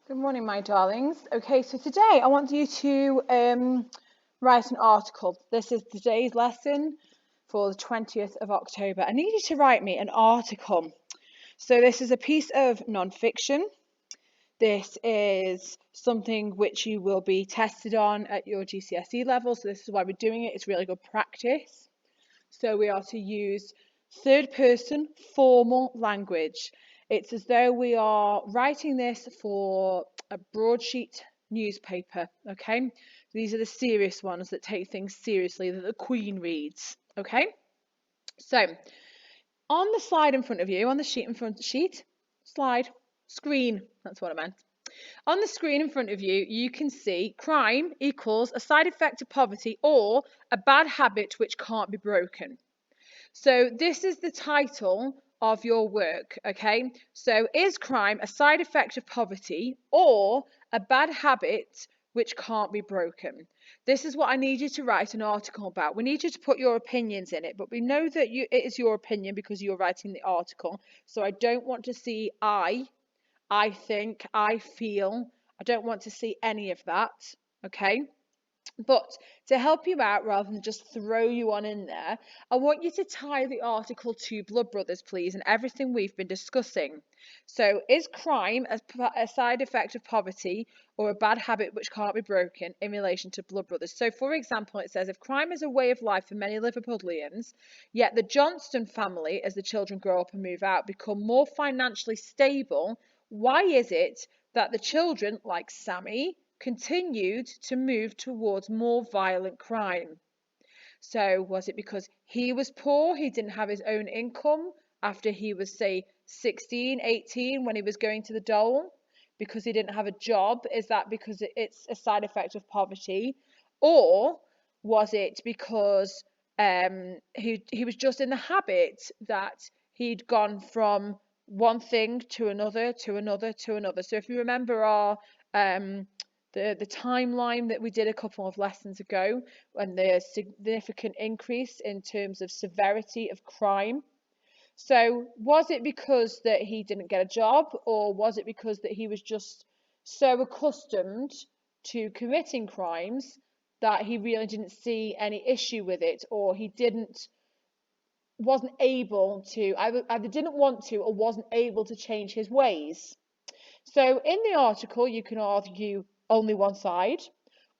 Good morning, my darlings. Okay, so today I want you to write an article. This is today's lesson for the 20th of October. I need you to write me an article. So this is a piece of non-fiction. This is something which you will be tested on at your GCSE level. So this is why we're doing it. It's really good practice. So we are to use third person formal language. It's as though we are writing this for a broadsheet newspaper, okay? These are the serious ones that take things seriously, that the Queen reads, okay? So on the slide in front of you, on the sheet in front, screen, that's what I meant. On the screen in front of you, you can see crime equals a side effect of poverty or a bad habit which can't be broken. So this is the title of your work, okay? So is crime a side effect of poverty or a bad habit which can't be broken? This is what I need you to write an article about. We need you to put your opinions in it, but we know that it is your opinion because you're writing the article. So I don't want to see I think, I feel. I don't want to see any of that, okay? But to help you out rather than just throw you on in there, I want you to tie the article to Blood Brothers, please, and everything we've been discussing. So, is crime a side effect of poverty or a bad habit which can't be broken in relation to Blood Brothers? So, for example, it says if crime is a way of life for many Liverpudlians, yet the Johnston family, as the children grow up and move out, become more financially stable, why is it that the children, like Sammy, continued to move towards more violent crime? So was it because he was poor, he didn't have his own income after he was, say, 16, 18 when he was going to the dole? Because he didn't have a job? Is that because it's a side effect of poverty? Or was it because he was just in the habit that he'd gone from one thing to another, to another, to another? So if you remember our the timeline that we did a couple of lessons ago, and the significant increase in terms of severity of crime. So was it because that he didn't get a job, or was it because that he was just so accustomed to committing crimes that he really didn't see any issue with it, or he wasn't able to, either didn't want to or wasn't able to change his ways? So in the article, you can argue only one side,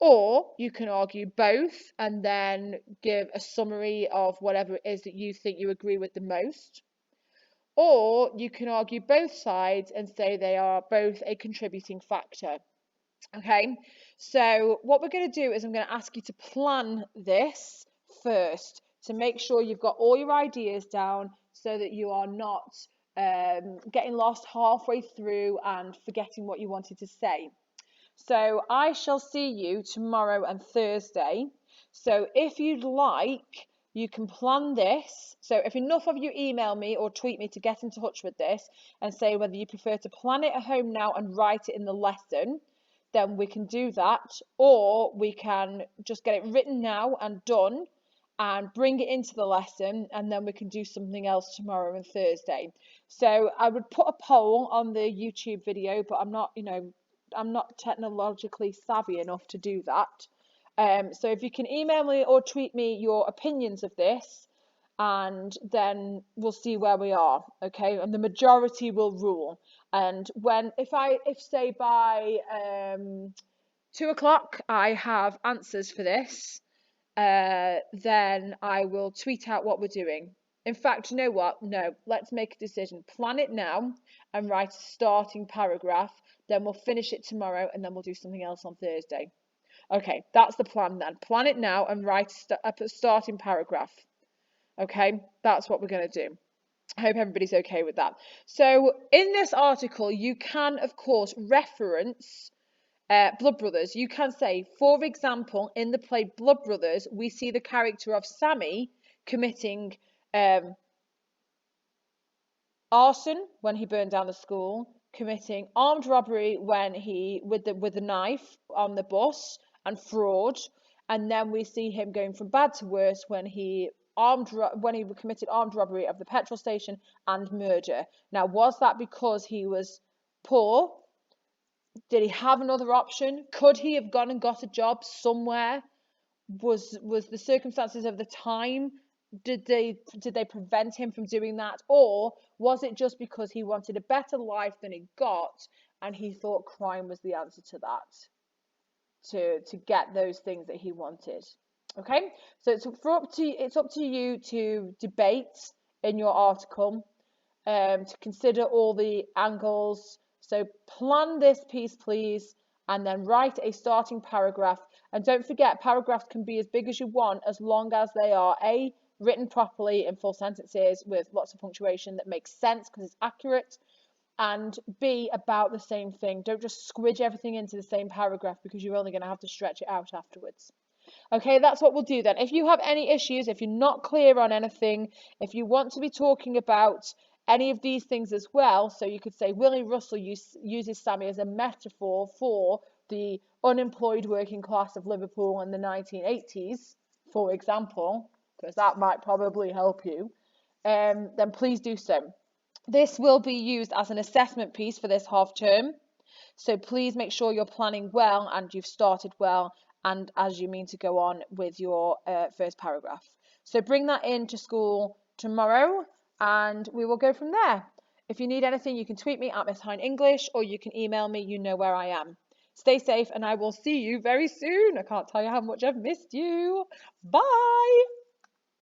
or you can argue both and then give a summary of whatever it is that you think you agree with the most. Or you can argue both sides and say they are both a contributing factor. Okay, so what we're going to do is I'm going to ask you to plan this first to make sure you've got all your ideas down so that you are not getting lost halfway through and forgetting what you wanted to say. So I shall see you tomorrow and Thursday. So if you'd like, you can plan this. So if enough of you email me or tweet me to get in touch with this and say whether you prefer to plan it at home now and write it in the lesson, then we can do that. Or we can just get it written now and done and bring it into the lesson, and then we can do something else tomorrow and Thursday. So I would put a poll on the YouTube video, but I'm not technologically savvy enough to do that. So if you can email me or tweet me your opinions of this, and then we'll see where we are, okay? And the majority will rule. And if say by 2 o'clock I have answers for this, then I will tweet out what we're doing. In fact, you know what? No, let's make a decision. Plan it now and write a starting paragraph. Then we'll finish it tomorrow and then we'll do something else on Thursday. Okay, that's the plan then. Plan it now and write a starting paragraph. Okay, that's what we're going to do. I hope everybody's okay with that. So in this article, you can, of course, reference Blood Brothers. You can say, for example, in the play Blood Brothers, we see the character of Sammy committing arson when he burned down the school, committing armed robbery when he with the knife on the bus, and fraud, and then we see him going from bad to worse when he committed armed robbery of the petrol station and murder. Now, was that because he was poor? Did he have another option? Could he have gone and got a job somewhere? Was the circumstances of the time, did they prevent him from doing that, or was it just because he wanted a better life than he got and he thought crime was the answer to that, to get those things that he wanted? Okay, so it's up to you to debate in your article, to consider all the angles. So plan this piece, please, and then write a starting paragraph. And don't forget, paragraphs can be as big as you want as long as they are A, written properly in full sentences with lots of punctuation that makes sense because it's accurate, and B, about the same thing. Don't just squidge everything into the same paragraph because you're only going to have to stretch it out afterwards. Okay, that's what we'll do then. If you have any issues, if you're not clear on anything, if you want to be talking about any of these things as well, so you could say Willie Russell uses Sammy as a metaphor for the unemployed working class of Liverpool in the 1980s, for example, because that might probably help you, then please do so. This will be used as an assessment piece for this half term. So please make sure you're planning well and you've started well, and as you mean to go on with your first paragraph. So bring that into school tomorrow and we will go from there. If you need anything, you can tweet me at Miss Hine English or you can email me. You know where I am. Stay safe and I will see you very soon. I can't tell you how much I've missed you. Bye.